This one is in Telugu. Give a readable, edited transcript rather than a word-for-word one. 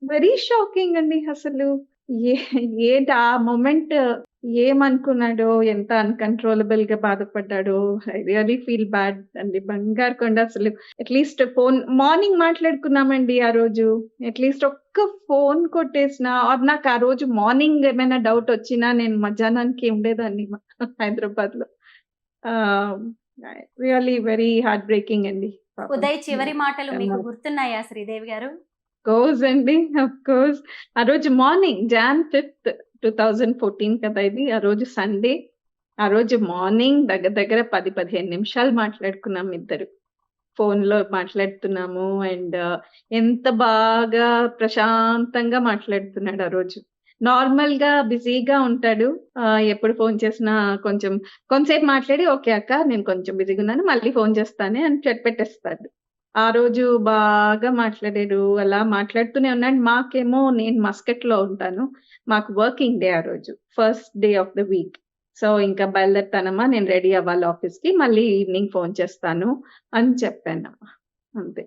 వెరీ షాకింగ్ అండి అసలు. ఏ ఏంటి ఆ మొమెంట్ ఏమనుకున్నాడో, ఎంత అన్‌కంట్రోలబుల్‌గా బాధపడ్డాడో, ఐ రియల్లీ ఫీల్ బ్యాడ్ అండి. బంగారు కొండ అసలు అట్‌లీస్ట్ ఫోన్ మార్నింగ్ మాట్లాడుకున్నామండి ఆ రోజు. అట్‌లీస్ట్ ఒక్క ఫోన్ కొట్టేసినా ఆర్ నాకు ఆ రోజు మార్నింగ్ ఏమైనా డౌట్ వచ్చినా నేను మధ్యాహ్నానికి ఉండేదాన్ని హైదరాబాద్‌లో. ఆహ్, రియల్లీ వెరీ హార్ట్ బ్రేకింగ్ అండి పాపం. ఉదయ్ చివరి మాటలు మీకు యాహ్! గుర్తున్నాయా శ్రీదేవి గారు? కోర్స్ అండి. Of course. ఆ రోజు మార్నింగ్ జాన్ 5 2014 కదా ఇది. ఆ రోజు సండే. ఆ రోజు మార్నింగ్ దగ్గర దగ్గర 10, 15 నిమిషాలు మాట్లాడుకున్నాం ఇద్దరు. ఫోన్‌లో మాట్లాడుతున్నాము అండ్ ఎంత బాగా ప్రశాంతంగా మాట్లాడుతున్నాడు ఆ రోజు. నార్మల్‌గా బిజీగా ఉంటాడు. ఎప్పుడు ఫోన్ చేసినా కొంచెం కొంతసేపు మాట్లాడి, "ఓకే అక్క నేను కొంచెం బిజీగున్నాను. మళ్ళీ ఫోన్ చేస్తానే" అని పెట్టేస్తాడు. ఆ రోజు బాగా మాట్లాడాడు. అలా మాట్లాడుతూనే ఉన్నాడు. మాకేమో నేను మస్కట్‌లో ఉంటాను. మాకు వర్కింగ్ డే ఆ రోజు. First day of the week. So, ఇంకా బయలుదేరుతానమ్మా నేను రెడీ అవ్వాలి ఆఫీస్‌కి. మళ్ళీ ఈవినింగ్ ఫోన్ చేస్తాను అని చెప్పానమ్మా. అంతే.